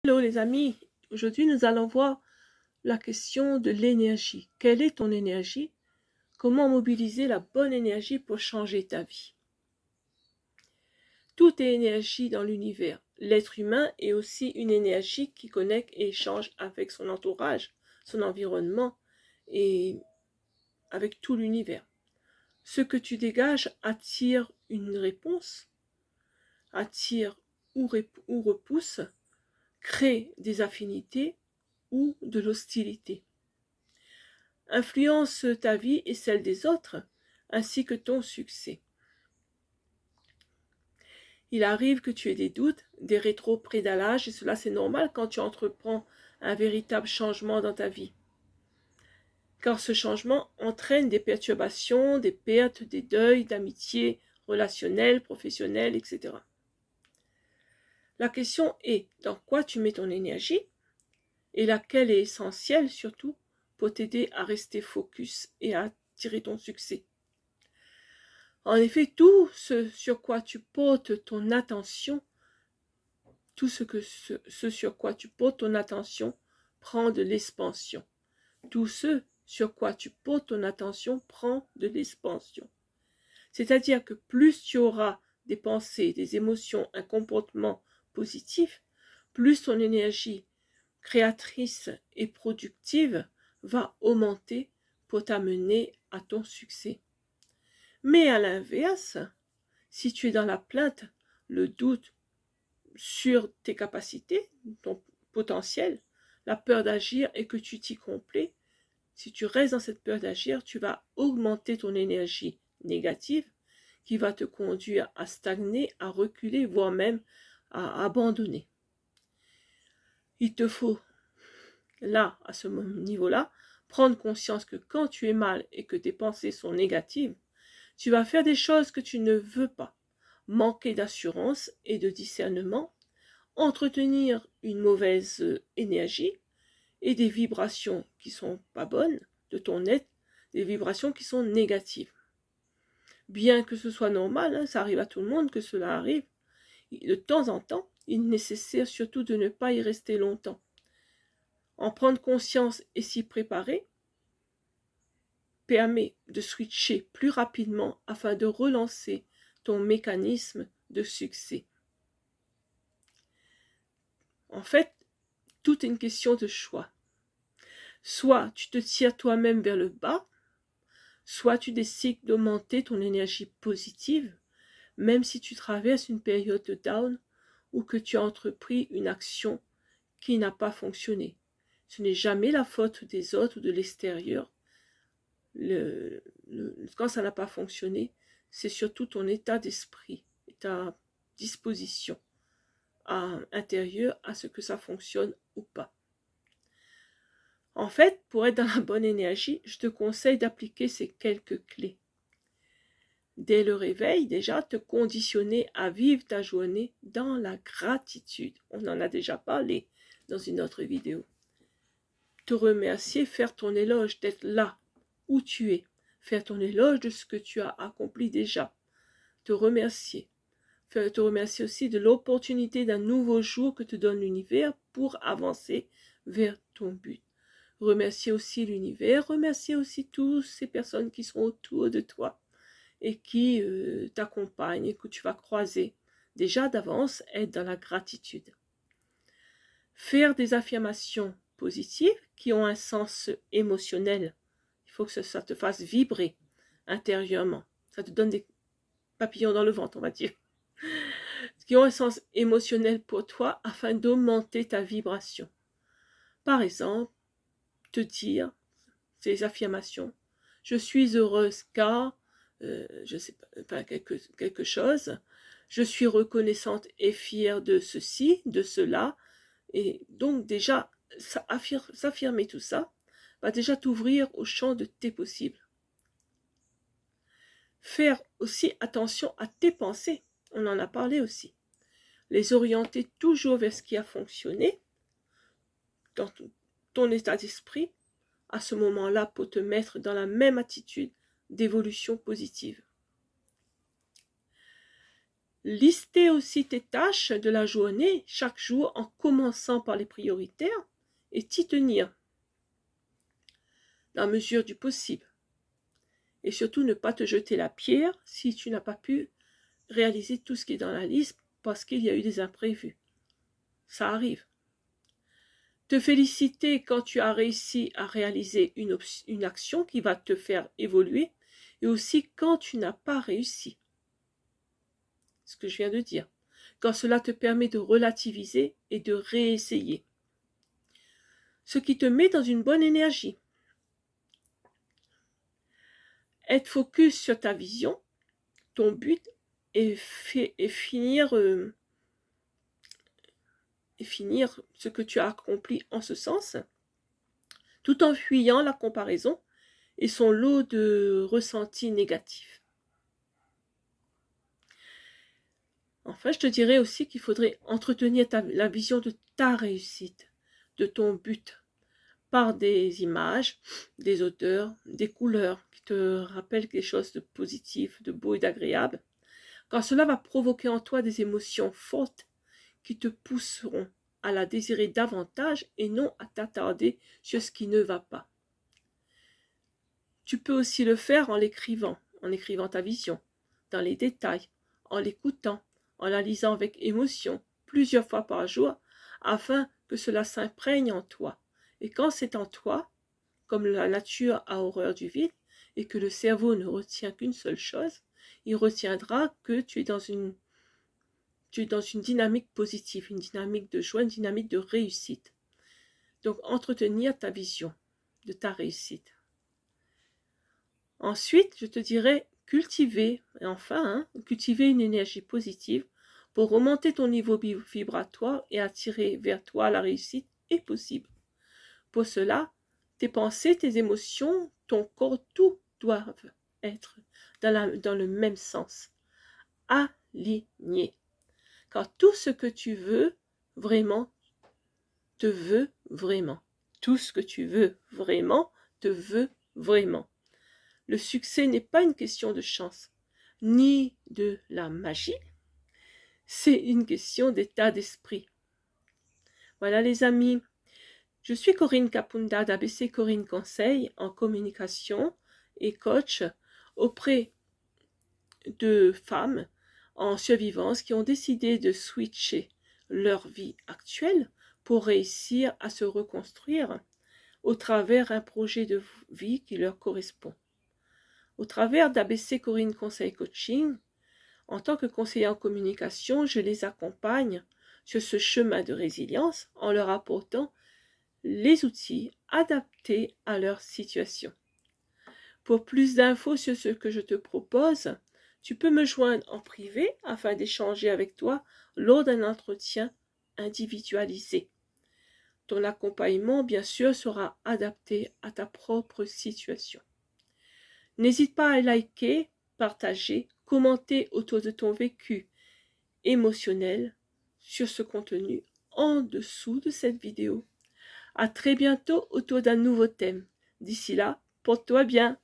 Hello les amis, aujourd'hui nous allons voir la question de l'énergie. Quelle est ton énergie? Comment mobiliser la bonne énergie pour changer ta vie? Tout est énergie dans l'univers. L'être humain est aussi une énergie qui connecte et échange avec son entourage, son environnement et avec tout l'univers. Ce que tu dégages attire une réponse, attire ou repousse, crée des affinités ou de l'hostilité. Influence ta vie et celle des autres, ainsi que ton succès. Il arrive que tu aies des doutes, des rétropédalages, et cela c'est normal quand tu entreprends un véritable changement dans ta vie. Car ce changement entraîne des perturbations, des pertes, des deuils, d'amitié relationnelles, professionnelles, etc. La question est, dans quoi tu mets ton énergie et laquelle est essentielle surtout pour t'aider à rester focus et à tirer ton succès. En effet, tout ce sur quoi tu portes ton attention, ce sur quoi tu portes ton attention prend de l'expansion. Tout ce sur quoi tu portes ton attention prend de l'expansion. C'est-à-dire que plus tu auras des pensées, des émotions, un comportement positif, plus ton énergie créatrice et productive va augmenter pour t'amener à ton succès. Mais à l'inverse, si tu es dans la plainte, le doute sur tes capacités, ton potentiel, la peur d'agir et que tu t'y complais, si tu restes dans cette peur d'agir, tu vas augmenter ton énergie négative qui va te conduire à stagner, à reculer, voire même à abandonner. Il te faut, là, à ce niveau-là, prendre conscience que quand tu es mal et que tes pensées sont négatives, tu vas faire des choses que tu ne veux pas, manquer d'assurance et de discernement, entretenir une mauvaise énergie et des vibrations qui sont pas bonnes de ton être, des vibrations qui sont négatives. Bien que ce soit normal, ça arrive à tout le monde que cela arrive, de temps en temps, il est nécessaire surtout de ne pas y rester longtemps. En prendre conscience et s'y préparer permet de switcher plus rapidement afin de relancer ton mécanisme de succès. En fait, tout est une question de choix. Soit tu te tires toi-même vers le bas, soit tu décides d'augmenter ton énergie positive, même si tu traverses une période de down ou que tu as entrepris une action qui n'a pas fonctionné. Ce n'est jamais la faute des autres ou de l'extérieur. Quand ça n'a pas fonctionné, c'est surtout ton état d'esprit, ta disposition intérieure à ce que ça fonctionne ou pas. En fait, pour être dans la bonne énergie, je te conseille d'appliquer ces quelques clés. Dès le réveil, déjà, te conditionner à vivre ta journée dans la gratitude. On en a déjà parlé dans une autre vidéo. Te remercier, faire ton éloge d'être là où tu es, faire ton éloge de ce que tu as accompli déjà, te remercier. Te remercier aussi de l'opportunité d'un nouveau jour que te donne l'univers pour avancer vers ton but. Remercier aussi l'univers, remercier aussi toutes ces personnes qui sont autour de toi et qui t'accompagnent et que tu vas croiser. Déjà d'avance, être dans la gratitude. Faire des affirmations positives qui ont un sens émotionnel. Il faut que ça te fasse vibrer intérieurement. Ça te donne des papillons dans le ventre, on va dire. Qui ont un sens émotionnel pour toi afin d'augmenter ta vibration. Par exemple, te dire ces affirmations. Je suis heureuse car, je sais pas, quelque chose. Je suis reconnaissante et fière de ceci, de cela. Et donc déjà, s'affirmer tout ça va déjà t'ouvrir au champ de tes possibles. Faire aussi attention à tes pensées, on en a parlé aussi. Les orienter toujours vers ce qui a fonctionné dans ton état d'esprit à ce moment-là pour te mettre dans la même attitude d'évolution positive. Lister aussi tes tâches de la journée chaque jour en commençant par les prioritaires et t'y tenir dans la mesure du possible. Et surtout ne pas te jeter la pierre si tu n'as pas pu réaliser tout ce qui est dans la liste parce qu'il y a eu des imprévus. Ça arrive. Te féliciter quand tu as réussi à réaliser une action qui va te faire évoluer et aussi quand tu n'as pas réussi. Ce que je viens de dire. Quand cela te permet de relativiser et de réessayer. Ce qui te met dans une bonne énergie. Être focus sur ta vision, ton but et finir ce que tu as accompli en ce sens, tout en fuyant la comparaison et son lot de ressentis négatifs. Enfin, je te dirais aussi qu'il faudrait entretenir la vision de ta réussite, de ton but, par des images, des odeurs, des couleurs qui te rappellent quelque chose de positif, de beau et d'agréable, car cela va provoquer en toi des émotions fortes qui te pousseront à la désirer davantage et non à t'attarder sur ce qui ne va pas. Tu peux aussi le faire en l'écrivant ta vision, dans les détails, en l'écoutant, en la lisant avec émotion, plusieurs fois par jour, afin que cela s'imprègne en toi. Et quand c'est en toi, comme la nature a horreur du vide, et que le cerveau ne retient qu'une seule chose, il retiendra que tu es dans une dynamique positive, une dynamique de joie, une dynamique de réussite. Donc, entretenir ta vision de ta réussite. Ensuite, je te dirais cultiver une énergie positive pour remonter ton niveau vibratoire et attirer vers toi la réussite est possible. Pour cela, tes pensées, tes émotions, ton corps, tout doivent être dans le même sens, alignés. Car tout ce que tu veux vraiment, te veut vraiment. Tout ce que tu veux vraiment, te veut vraiment. Le succès n'est pas une question de chance, ni de la magie. C'est une question d'état d'esprit. Voilà les amis. Je suis Corinne Kapunda d'ABC Corinne Conseil en communication et coach auprès de femmes en survivance qui ont décidé de switcher leur vie actuelle pour réussir à se reconstruire au travers un projet de vie qui leur correspond. Au travers d'ABC Corinne Conseil Coaching, en tant que conseiller en communication, je les accompagne sur ce chemin de résilience en leur apportant les outils adaptés à leur situation. Pour plus d'infos sur ce que je te propose, tu peux me joindre en privé afin d'échanger avec toi lors d'un entretien individualisé. Ton accompagnement, bien sûr, sera adapté à ta propre situation. N'hésite pas à liker, partager, commenter autour de ton vécu émotionnel sur ce contenu en dessous de cette vidéo. À très bientôt autour d'un nouveau thème. D'ici là, porte-toi bien.